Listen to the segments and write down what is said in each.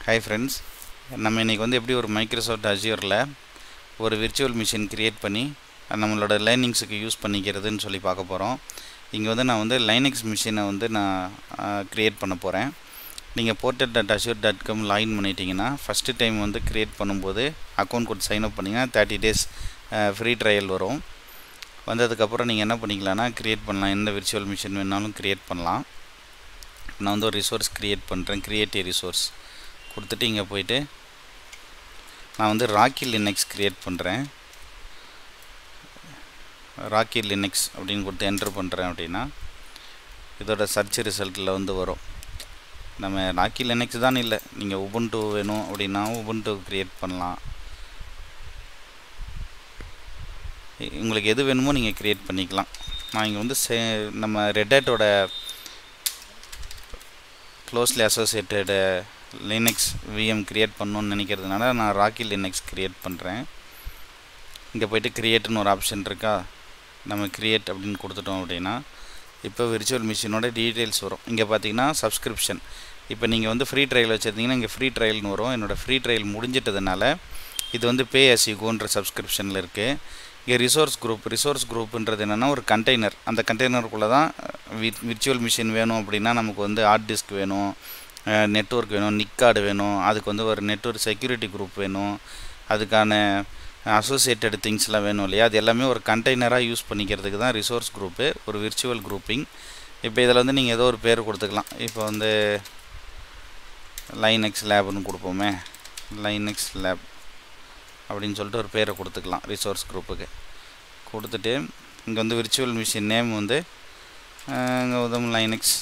Hi friends, நம்ம இன்னைக்கு வந்து எப்படி ஒரு மைக்ரோசாஃப்ட் அஜூரில் ஒரு விர்ச்சுவல் மிஷின் கிரியேட் பண்ணி நம்மளோட லேர்னிங்ஸுக்கு யூஸ் பண்ணிக்கிறதுன்னு சொல்லி பார்க்க போகிறோம். இங்கே வந்து நான் வந்து லைனக்ஸ் மிஷினை வந்து நான் கிரியேட் பண்ண போகிறேன். நீங்கள் portal.azure.com லாகின் பண்ணிட்டீங்கன்னா ஃபஸ்ட்டு டைம் வந்து கிரியேட் பண்ணும்போது அக்கௌண்ட் கோட் சைன் அப் பண்ணிங்கன்னா 30 days ஃப்ரீ ட்ரையல் வரும். வந்ததுக்கப்புறம் நீங்கள் என்ன பண்ணிக்கலாம்னா கிரியேட் பண்ணலாம், எந்த விர்ச்சுவல் மிஷின் வேணாலும் கிரியேட் பண்ணலாம். நான் வந்து ஒரு ரிசோர்ஸ் கிரியேட் பண்ணுறேன், கிரியேட் ஏ ரிசோர்ஸ் கொடுத்துட்டு இங்கே போயிட்டு நான் வந்து ராக்கி லினக்ஸ் கிரியேட் பண்ணுறேன். ராக்கி லினக்ஸ் அப்படின்னு கொடுத்து என்ட்ரு பண்ணுறேன் அப்படின்னா இதோட சர்ச் ரிசல்ட்டில் வந்து வரும். நம்ம ராக்கி லினக்ஸ் தான் இல்லை, நீங்கள் உபுண்டு வேணும் அப்படின்னா உபுண்டு கிரியேட் பண்ணலாம். உங்களுக்கு எது வேணுமோ நீங்கள் கிரியேட் பண்ணிக்கலாம். நான் இங்கே வந்து நம்ம ரெட்டோட closely associated Linux VM create பண்ணணுன்னு நினைக்கிறதுனால நான் ராக்கி லினக்ஸ் கிரியேட் பண்ணுறேன். இங்கே போய்ட்டு கிரியேட்னு ஒரு ஆப்ஷன் இருக்கா, நம்ம கிரியேட் அப்படின்னு கொடுத்துட்டோம் அப்படின்னா இப்போ விர்ச்சுவல் மிஷினோட டீட்டெயில்ஸ் வரும். இங்கே பார்த்தீங்கன்னா சப்ஸ்கிரிப்ஷன், இப்போ நீங்கள் வந்து ஃப்ரீ ட்ரையல் வச்சுருந்தீங்கன்னா இங்கே ஃப்ரீ ட்ரையல்னு வரும். என்னோடய ஃப்ரீ ட்ரையல் முடிஞ்சிட்டதுனால இது வந்து பே as you goன்ற சப்ஸ்கிரிப்ஷனில் இருக்குது. இங்கே ரிசோர்ஸ் குரூப்புன்றது என்னென்னா ஒரு கண்டெய்னர், அந்த கண்டெய்னருக்குள்ளே தான் விர்ச்சுவல் மிஷின் வேணும் அப்படின்னா நமக்கு வந்து ஹார்ட் டிஸ்க் வேணும், நெட்வொர்க் வேணும், நிக் கார்டு வேணும், அதுக்கு வந்து ஒரு நெட்வொர்க் செக்யூரிட்டி குரூப் வேணும், அதுக்கான அசோசியேட்டட் திங்ஸ்லாம் வேணும் இல்லையா, அது எல்லாமே ஒரு கண்டெய்னராக யூஸ் பண்ணிக்கிறதுக்கு தான் ரிசோர்ஸ் குரூப்பு, ஒரு விர்ச்சுவல் குரூப்பிங். இப்போ இதில் வந்து நீங்கள் ஏதோ ஒரு பேர் கொடுத்துக்கலாம். இப்போ வந்து லைனக்ஸ் லேப்னு கொடுப்போமே, லைனக்ஸ் லேப் அப்படின்னு சொல்லிட்டு ஒரு பேரை கொடுத்துக்கலாம் ரிசோர்ஸ் குரூப்புக்கு. கொடுத்துட்டு இங்கே வந்து விர்ச்சுவல் மிஷின் நேம் வந்து இங்கே உதவும் லைனக்ஸ்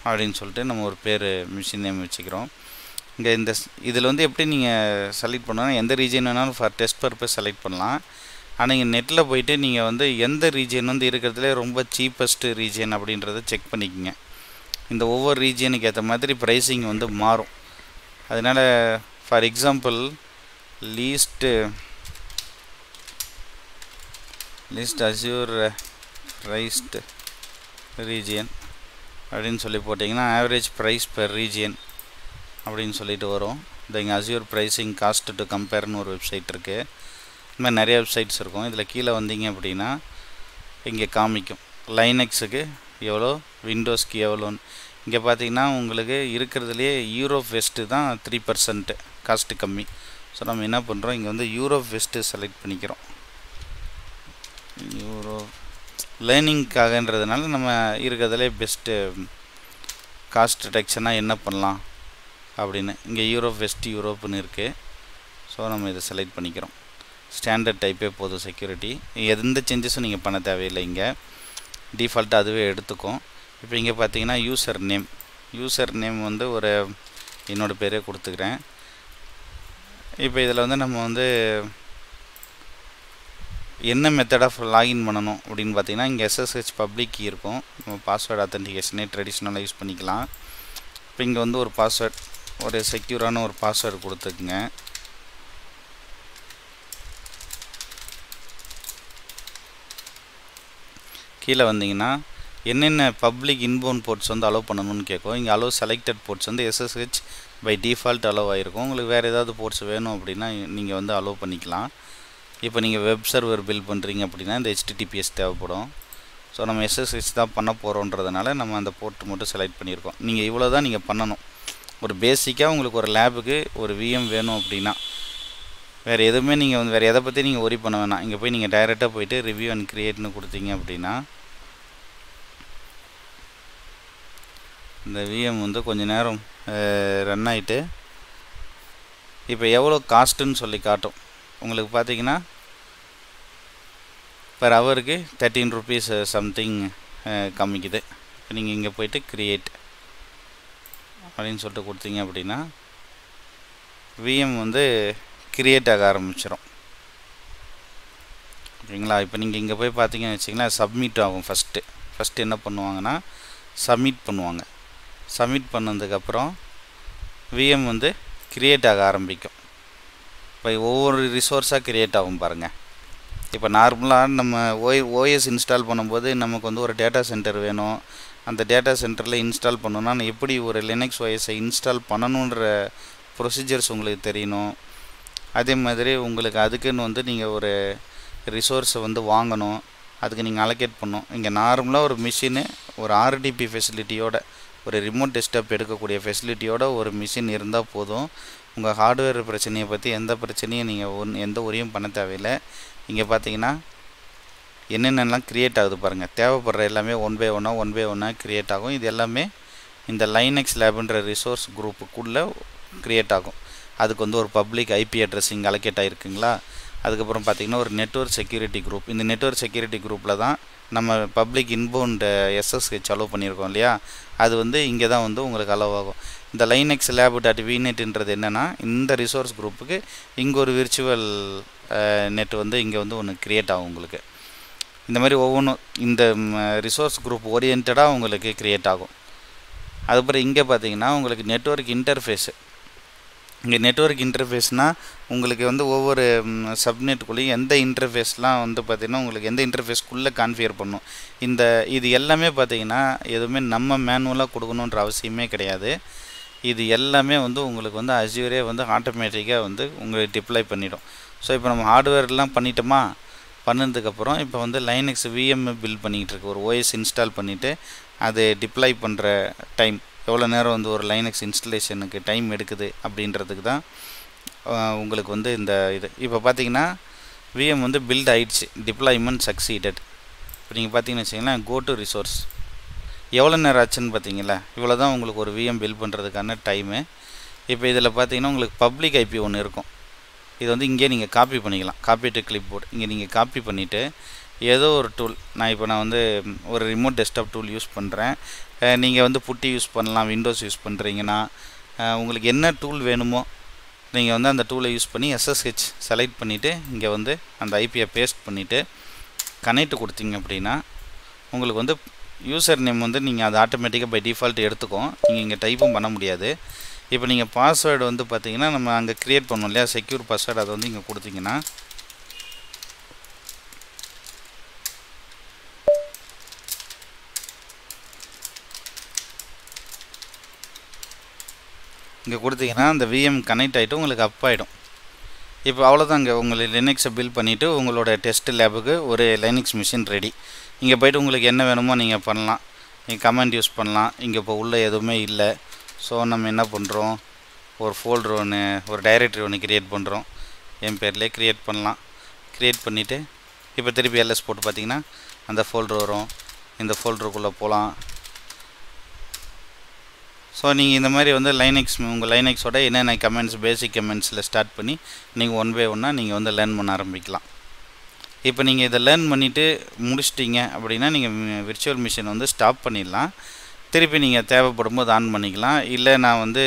அப்படின்னு சொல்லிட்டு நம்ம ஒரு பேர் மிஷின் நேம் வச்சுக்கிறோம். இங்கே இதில் வந்து எப்படி நீங்கள் செலக்ட் பண்ணணும், எந்த ரீஜன் வேணாலும் ஃபார் டெஸ்ட் பர்பஸ் செலக்ட் பண்ணலாம். ஆனால் இங்கே நெட்டில் போயிட்டு நீங்கள் வந்து எந்த ரீஜன் வந்து இருக்கிறதுலே ரொம்ப சீப்பஸ்ட்டு ரீஜன் அப்படின்றத செக் பண்ணிக்கோங்க. இந்த ஒவ்வொரு ரீஜனுக்கு ஏற்ற மாதிரி ப்ரைஸிங் வந்து மாறும். அதனால் for example least Azure priced region அப்படின்னு சொல்லி போட்டிங்கன்னா ஆவரேஜ் ப்ரைஸ் பெர் ரீஜியன் அப்படின்னு சொல்லிட்டு வரும். இங்கே அஸ்யூர் ப்ரைஸிங் காஸ்ட் டு கம்பேர்னு ஒரு வெப்சைட் இருக்குது. இந்த மாதிரி நிறைய வெப்சைட்ஸ் இருக்கும். இதில் கீழே வந்தீங்க அப்படின்னா இங்கே காமிக்கும் லைனக்ஸுக்கு எவ்வளோ, விண்டோஸ்க்கு எவ்வளோன்னு. இங்கே பார்த்தீங்கன்னா உங்களுக்கு இருக்கிறதுலையே யூரோப் வெஸ்ட்டு தான் 3% காஸ்ட்டு கம்மி. ஸோ நம்ம என்ன பண்ணுறோம், இங்கே வந்து யூரோப் வெஸ்ட்டு செலக்ட் பண்ணிக்கிறோம். லேர்னிங்காகன்றதுனால நம்ம இருக்கிறதுலே பெஸ்ட்டு காஸ்ட் ரிடக்ஷனாக என்ன பண்ணலாம் அப்படின்னு இங்கே யூரோப்னு இருக்குது. ஸோ நம்ம இதை செலக்ட் பண்ணிக்கிறோம். ஸ்டாண்டர்ட் டைப்பே போதும், செக்யூரிட்டி எந்த சேஞ்சஸும் நீங்கள் பண்ண தேவையில்லை. இங்கே டிஃபால்ட்டாக அதுவே எடுத்துக்கும். இப்போ இங்கே பார்த்தீங்கன்னா யூசர் நேம் வந்து ஒரு என்னோடய பேரே கொடுத்துக்கிறேன். இப்போ இதில் வந்து நம்ம வந்து என்ன மெத்தட் ஆஃப் லாகின் பண்ணணும் அப்படின்னு பார்த்தீங்கன்னா இங்கே SSH பப்ளிக் கீ இருக்கும். நம்ம பாஸ்வேர்டு அத்தன்டிகேஷனே ட்ரெடிஷ்னலாக யூஸ் பண்ணிக்கலாம். இப்போ இங்கே வந்து ஒரு பாஸ்வேர்டு, ஒரு செக்யூரான ஒரு பாஸ்வேர்டு கொடுத்துக்குங்க. கீழே வந்தீங்கன்னா என்னென்ன பப்ளிக் இன்பவுண்ட் போர்ட்ஸ் வந்து அலோவ் பண்ணணும்னு கேட்கும். இங்கே அலோவ் செலக்டட் போர்ட்ஸ் வந்து SSH பை டிஃபால்ட் அலோவ் ஆகிருக்கும். உங்களுக்கு வேறு ஏதாவது போர்ட்ஸ் வேணும் அப்படின்னா நீங்கள் வந்து அலோவ் பண்ணிக்கலாம். இப்போ நீங்கள் வெப் சர்வர் பில்ட் பண்ணுறீங்க அப்படின்னா இந்த HTTPS தேவைப்படும். ஸோ நம்ம SSH தான் பண்ண போகிறோன்றதுனால நம்ம அந்த போர்ட் மட்டும் செலக்ட் பண்ணியிருக்கோம். நீங்கள் இவ்வளோ தான் நீங்கள் பண்ணணும். ஒரு பேசிக்காக உங்களுக்கு ஒரு லேபுக்கு ஒரு VM வேணும் அப்படின்னா வேறு எதுவுமே நீங்கள் வந்து வேறு எதை பற்றி நீங்கள் ஒரி பண்ண வேணாம். இங்கே போய் நீங்கள் டைரெக்டாக போய்ட்டு ரிவ்யூ அண்ட் க்ரியேட்னு கொடுத்தீங்க அப்படின்னா இந்த VM வந்து கொஞ்சம் நேரம் ரன் ஆகிட்டு இப்போ எவ்வளோ காஸ்ட்டுன்னு சொல்லி காட்டும். உங்களுக்கு பார்த்தீங்கன்னா பர் ஹவருக்கு 13 rupees சம்திங் காமிக்குது. இப்போ நீங்கள் இங்கே போய்ட்டு க்ரியேட் அப்படின்னு சொல்லிட்டு கொடுத்தீங்க அப்படின்னா VM வந்து க்ரியேட் ஆக ஆரம்பிச்சிடும். ஓகேங்களா? இப்போ நீங்கள் இங்கே போய் பார்த்தீங்கன்னு வச்சிங்களேன், சப்மிட் ஆகும். ஃபஸ்ட்டு என்ன பண்ணுவாங்கன்னா சப்மிட் பண்ணுவாங்க. சப்மிட் பண்ணதுக்கப்புறம் VM வந்து க்ரியேட் ஆக ஆரம்பிக்கும். இப்போ ஒவ்வொரு ரிசோர்ஸாக க்ரியேட் ஆகும் பாருங்கள். இப்போ நார்மலாக நம்ம OS இன்ஸ்டால் பண்ணும்போது நமக்கு வந்து ஒரு டேட்டா சென்டர் வேணும். அந்த டேட்டா சென்டரில் இன்ஸ்டால் பண்ணணுன்னா எப்படி ஒரு லினக்ஸ் OSஐ இன்ஸ்டால் பண்ணணுன்ற ப்ரொசீஜர்ஸ் உங்களுக்கு தெரியணும். அதே மாதிரி உங்களுக்கு அதுக்குன்னு வந்து நீங்கள் ஒரு ரிசோர்ஸை வந்து வாங்கணும், அதுக்கு நீங்கள் அலோகேட் பண்ணணும். இங்கே நார்மலாக ஒரு மிஷினு ஒரு ஆர்டிபி ஃபெசிலிட்டியோட ஒரு ரிமோட் டெஸ்க்டாப் எடுக்கக்கூடிய ஃபெசிலிட்டியோட ஒரு மிஷின் இருந்தால் போதும். உங்கள் ஹார்ட்வேர் பிரச்சனையை பற்றி எந்த பிரச்சனையும் நீங்கள் எந்த உரியும் பண்ண தேவையில்லை. இங்கே பார்த்தீங்கன்னா என்னென்னலாம் க்ரியேட் ஆகுது பாருங்கள். தேவைப்படுற எல்லாமே ஒன் பை ஒன்னாக க்ரியேட் ஆகும். இது எல்லாமே இந்த லைனக்ஸ் லேப்ன்ற ரிசோர்ஸ் குரூப்புக்குள்ளே க்ரியேட் ஆகும். அதுக்கு வந்து ஒரு பப்ளிக் ஐபி அட்ரஸ் இங்கே அலோகேட் ஆகிருக்குங்களா. அதுக்கப்புறம் பார்த்திங்கன்னா ஒரு நெட்வொர்க் செக்யூரிட்டி குரூப். இந்த நெட்வொர்க் செக்யூரிட்டி குரூப்பில் தான் நம்ம பப்ளிக் இன்பவுண்ட் எஸ்எஸ்ஹெச் அலோவ் பண்ணியிருக்கோம் இல்லையா, அது வந்து இங்கே தான் வந்து உங்களுக்கு அலோவ் ஆகும். இந்த லைனக்ஸ் லேப் டாட் விநெட்ன்றது என்னென்னா இந்த ரிசோர்ஸ் குரூப்புக்கு இங்கே ஒரு விர்ச்சுவல் நெட் வந்து இங்கே வந்து ஒன்று க்ரியேட் ஆகும் உங்களுக்கு. இந்த மாதிரி ஒவ்வொன்றும் இந்த ரிசோர்ஸ் குரூப் ஓரியன்டாக உங்களுக்கு க்ரியேட் ஆகும். அதுக்கப்புறம் இங்கே பார்த்தீங்கன்னா உங்களுக்கு நெட்வொர்க் இன்டர்ஃபேஸு. இங்கே நெட்வொர்க் இன்டர்ஃபேஸ்னால் உங்களுக்கு வந்து ஒவ்வொரு சப்நெட்டுக்குள்ளேயும் எந்த இன்டர்ஃபேஸ்லாம் வந்து பார்த்திங்கன்னா உங்களுக்கு எந்த இன்டர்ஃபேஸ்க்குள்ளே கான்ஃபிகர் பண்ணும். இது எல்லாமே பார்த்திங்கன்னா எதுவுமே நம்ம மேனுவலாக கொடுக்கணுன்ற அவசியமே கிடையாது. இது எல்லாமே வந்து உங்களுக்கு வந்து அஸ்யூரே வந்து ஆட்டோமேட்டிக்காக வந்து உங்களுக்கு டிப்ளை பண்ணிடும். ஸோ இப்போ நம்ம ஹார்ட்வேர்லாம் பண்ணிட்டோமா, பண்ணதுக்கப்புறம் இப்போ வந்து லைனக்ஸ் விஎம் பில்ட் பண்ணிக்கிட்டு இருக்கு. ஒரு ஓஎஸ் இன்ஸ்டால் பண்ணிவிட்டு அது டிப்ளை பண்ணுற டைம் எவ்வளோ நேரம் வந்து ஒரு லைனக்ஸ் இன்ஸ்டலேஷனுக்கு டைம் எடுக்குது அப்படின்றதுக்கு தான் உங்களுக்கு வந்து இந்த இது. இப்போ பார்த்தீங்கன்னா விஎம் வந்து பில்ட் ஆகிடுச்சு, டிப்ளாய்மெண்ட் சக்சீடட். இப்போ நீங்கள் பார்த்தீங்கன்னு வச்சிங்களேன், கோ டு ரிசோர்ஸ் எவ்வளோ நேரம் ஆச்சுன்னு பார்த்தீங்களா, இவ்வளோ தான் உங்களுக்கு ஒரு விஎம் பில்ட் பண்ணுறதுக்கான டைமு. இப்போ இதில் பார்த்தீங்கன்னா உங்களுக்கு பப்ளிக் ஐபி ஒன்று இருக்கும். இது வந்து இங்கே நீங்கள் காப்பி பண்ணிக்கலாம், காப்பி டு கிளிப் போர்டு. இங்கே நீங்கள் காப்பி பண்ணிவிட்டு ஏதோ ஒரு டூல், நான் வந்து ஒரு ரிமோட் டெஸ்க்டாப் டூல் யூஸ் பண்ணுறேன். நீங்கள் வந்து புட்டி யூஸ் பண்ணலாம், விண்டோஸ் யூஸ் பண்ணுறீங்கன்னா உங்களுக்கு என்ன டூல் வேணுமோ நீங்கள் வந்து அந்த டூலை யூஸ் பண்ணி எஸ்எஸ்ஹெச் செலக்ட் பண்ணிவிட்டு இங்கே வந்து அந்த ஐபியை பேஸ்ட் பண்ணிவிட்டு கனெக்ட் கொடுத்தீங்க அப்படின்னா உங்களுக்கு வந்து யூசர் நேம் வந்து நீங்கள் அது ஆட்டோமேட்டிக்காக பை டிஃபால்ட் எடுத்துக்கும். நீங்கள் இங்கே டைப்பும் பண்ண முடியாது. இப்போ நீங்கள் பாஸ்வேர்டு வந்து பார்த்தீங்கன்னா நம்ம அங்கே க்ரியேட் பண்ணோம் இல்லையா, செக்யூர் பாஸ்வேர்டு, அதை வந்து இங்கே கொடுத்தீங்கன்னா இங்கே கொடுத்தீங்கன்னா அந்த விஎம் கனெக்ட் ஆகிட்டு உங்களுக்கு அப் ஆகிடும். இப்போ அவ்வளோதாங்க, உங்களுக்கு லினக்ஸை பில்ட் பண்ணிவிட்டு உங்களோட டெஸ்ட் லேபுக்கு ஒரு லைனக்ஸ் மிஷின் ரெடி. இங்கே போய்ட்டு உங்களுக்கு என்ன வேணுமோ நீங்கள் பண்ணலாம். நீங்கள் கமெண்ட் யூஸ் பண்ணலாம். இங்கே இப்போ உள்ளே எதுவுமே இல்லை. ஸோ நம்ம என்ன பண்ணுறோம், ஒரு ஃபோல்டர் ஒன்று, ஒரு டைரக்டரி ஒன்று க்ரியேட் பண்ணுறோம். என் பேர்லேயே க்ரியேட் பண்ணலாம். க்ரியேட் பண்ணிவிட்டு இப்போ திருப்பி எல்எஸ் போட்டு பார்த்தீங்கன்னா அந்த ஃபோல்டர் வரும். இந்த ஃபோல்டருக்குள்ளே போகலாம். ஸோ நீங்கள் இந்த மாதிரி வந்து உங்கள் லைனக்ஸோட என்னென்ன கமெண்ட்ஸ், பேசிக் கமெண்ட்ஸில் ஸ்டார்ட் பண்ணி நீங்கள் ஒன் பை ஒன்னாக நீங்கள் வந்து லேர்ன் பண்ண ஆரம்பிக்கலாம். இப்போ நீங்கள் இதை லேர்ன் பண்ணிவிட்டு முடிச்சிட்டிங்க அப்படின்னா நீங்கள் விர்ச்சுவல் மிஷின் வந்து ஸ்டாப் பண்ணிடலாம். திருப்பி நீங்கள் தேவைப்படும் போது ஆன் பண்ணிக்கலாம். இல்லை நான் வந்து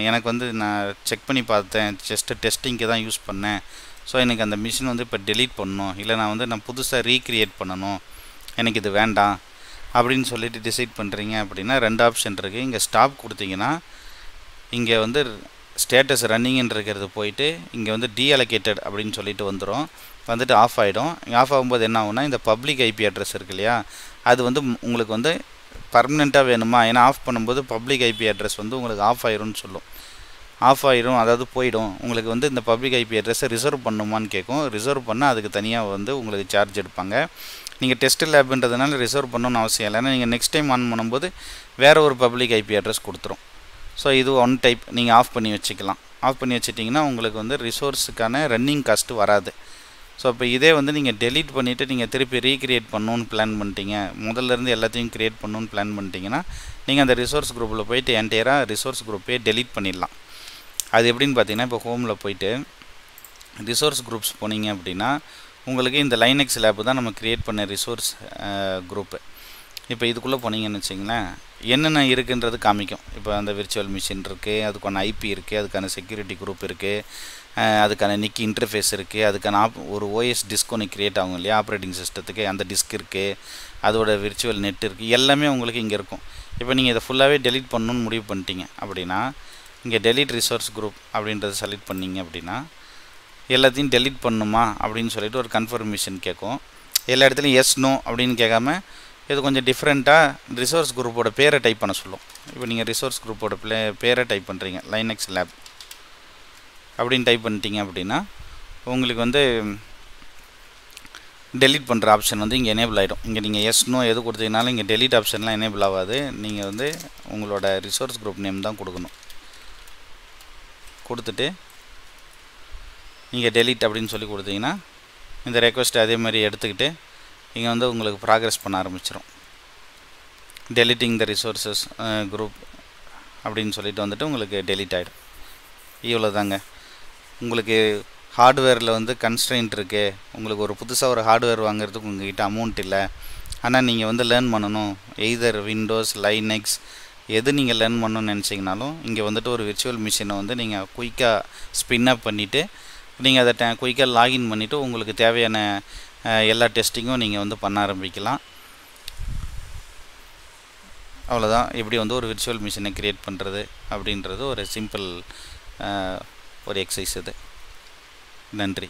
எனக்கு வந்து நான் செக் பண்ணி பார்த்தேன், ஜஸ்ட்டு டெஸ்டிங்க்கு தான் யூஸ் பண்ணேன், ஸோ எனக்கு அந்த மிஷின் வந்து இப்போ டெலீட் பண்ணணும், இல்லை நான் புதுசாக ரீக்ரியேட் பண்ணணும், எனக்கு இது வேண்டாம் அப்படின்னு சொல்லிட்டு டிசைட் பண்ணுறீங்க அப்படின்னா ரெண்டு ஆப்ஷன் இருக்குது. இங்கே ஸ்டாப் கொடுத்தீங்கன்னா இங்கே வந்து ஸ்டேட்டஸ் ரன்னிங்னு இருக்கிறது போயிட்டு இங்கே வந்து டீஅலோகேட்டட் அப்படின்னு சொல்லிட்டு வந்துட்டு ஆஃப் ஆகிடும். ஆஃப் ஆகும்போது என்ன ஆகும்னா இந்த பப்ளிக் ஐபி அட்ரஸ் இருக்கு இல்லையா, அது வந்து உங்களுக்கு வந்து பர்மனெண்ட்டாக வேணுமா, ஏன்னா ஆஃப் பண்ணும்போது பப்ளிக் ஐபி அட்ரஸ் வந்து உங்களுக்கு ஆஃப் ஆயிரும்னு சொல்லும். ஆஃப் ஆயிரும், அதாவது போயிடும். உங்களுக்கு வந்து இந்த பப்ளிக் ஐபி அட்ரஸை ரிசர்வ் பண்ணுமான்னு கேட்கும். ரிசர்வ் பண்ணால் அதுக்கு தனியாக வந்து உங்களுக்கு சார்ஜ் எடுப்பாங்க. நீங்கள் டெஸ்ட் லேப்ன்றதுனால ரிசர்வ் பண்ணணும்னு அவசியம் இல்லை. ஏன்னா நீங்கள் நெக்ஸ்ட் டைம் ஆன் பண்ணும்போது வேறு ஒரு பப்ளிக் ஐபி அட்ரஸ் கொடுத்துரும். ஸோ இது ஒன் டைப், நீங்கள் ஆஃப் பண்ணி வச்சுக்கலாம். ஆஃப் பண்ணி வச்சிட்டிங்கன்னா உங்களுக்கு வந்து ரிசோர்ஸுக்கான ரன்னிங் காஸ்ட்டு வராது. ஸோ இப்போ இதே வந்து நீங்கள் டெலீட் பண்ணிவிட்டு நீங்கள் திருப்பி ரீக்ரியேட் பண்ணணுன்னு பிளான் பண்ணிட்டீங்க, முதல்லேருந்து எல்லாத்தையும் க்ரியேட் பண்ணணுன்னு பிளான் பண்ணிட்டீங்கன்னா நீங்கள் அந்த ரிசோர்ஸ் குரூப்பில் போய்ட்டு என்டையராக ரிசோர்ஸ் குரூப்பே டெலீட் பண்ணிடலாம். அது எப்படின்னு பார்த்தீங்கன்னா, இப்போ ஹோமில் போய்ட்டு ரிசோர்ஸ் குரூப்ஸ் போனீங்க அப்படின்னா உங்களுக்கு இந்த லைனக்ஸ் லேப் தான் நம்ம க்ரியேட் பண்ண ரிசோர்ஸ் குரூப்பு. இப்போ இதுக்குள்ளே போனீங்கன்னு வச்சிங்களேன், என்னென்ன இருக்குன்றது காமிக்கும். இப்போ அந்த விர்ச்சுவல் மிஷின் இருக்குது, அதுக்கான ஐபி இருக்குது, அதுக்கான செக்யூரிட்டி குரூப் இருக்குது, அதுக்கான நிக்கி இன்டர்ஃபேஸ் இருக்குது, அதுக்கான ஒரு ஓஎஸ் டிஸ்க் ஒன்று க்ரியேட் ஆகும் இல்லையா ஆப்ரேட்டிங் சிஸ்டத்துக்கு, அந்த டிஸ்க் இருக்குது, அதோட விர்ச்சுவல் நெட் இருக்குது, எல்லாமே உங்களுக்கு இங்கே இருக்கும். இப்போ நீங்கள் இதை ஃபுல்லாகவே டெலீட் பண்ணணுன்னு முடிவு பண்ணிட்டீங்க அப்படின்னா இங்கே டெலீட் ரிசோர்ஸ் குரூப் அப்படின்றத செலக்ட் பண்ணிங்க அப்படின்னா எல்லாத்தையும் டெலீட் பண்ணணுமா அப்படின்னு சொல்லிட்டு ஒரு கன்ஃபர்மேஷன் கேட்கும். எல்லா இடத்துலையும் எஸ் நோ அப்படின்னு கேட்காம இது கொஞ்சம் டிஃப்ரெண்ட்டாக ரிசோர்ஸ் குரூப்போட பேரை டைப் பண்ண சொல்லும். இப்போ நீங்கள் ரிசோர்ஸ் குரூப்போட பேரை டைப் பண்ணுறீங்க, லைனக்ஸ் லேப். அப்படின்னு டைப் பண்ணிட்டீங்க அப்படின்னா உங்களுக்கு வந்து டெலீட் பண்ணுற ஆப்ஷன் வந்து இங்கே எனேபிள் ஆகிடும். இங்கே நீங்கள் எஸ் நோ எது கொடுத்தீங்கனாலும் இங்கே டெலீட் ஆப்ஷன்லாம் எனேபிள் ஆகாது. நீங்கள் வந்து உங்களோட ரிசோர்ஸ் குரூப் நேம் தான் கொடுக்கணும். கொடுத்துட்டு நீங்கள் டெலீட் அப்படின்னு சொல்லி கொடுத்தீங்கன்னா இந்த ரெக்வஸ்ட் அதே மாதிரி எடுத்துக்கிட்டு இங்கே வந்து உங்களுக்கு ப்ராக்ரஸ் பண்ண ஆரம்பிச்சிடும். டெலிட்டிங் த ரிசோர்ஸஸ் குரூப் அப்படின்னு சொல்லிட்டு வந்துட்டு உங்களுக்கு டெலீட் ஆகிடும். இவ்வளோ தாங்க. உங்களுக்கு ஹார்ட்வேரில் வந்து கன்ஸ்ட்ரெயின்ட் இருக்குது. உங்களுக்கு ஒரு புதுசாக ஒரு ஹார்ட்வேர் வாங்குறதுக்கு உங்கள்கிட்ட அமௌண்ட் இல்லை, ஆனால் நீங்கள் வந்து லேர்ன் பண்ணணும், எய்தர் விண்டோஸ் லைனக்ஸ் எது நீங்கள் லேர்ன் பண்ணணும்னு நினச்சிங்கனாலும் இங்கே வந்துட்டு ஒரு விர்ச்சுவல் மிஷினை வந்து நீங்கள் குயிக்காக ஸ்பின் அப் பண்ணிவிட்டு நீங்கள் அதை குயிக்காக லாகின் பண்ணிவிட்டு உங்களுக்கு தேவையான எல்லா டெஸ்டிங்கும் நீங்கள் வந்து பண்ண ஆரம்பிக்கலாம். அவ்வளோதான். எப்படி வந்து ஒரு விர்ச்சுவல் மிஷினை க்ரியேட் பண்ணுறது அப்படின்றது ஒரு சிம்பிள் ஒரு எக்ஸசைஸ் இது. நன்றி.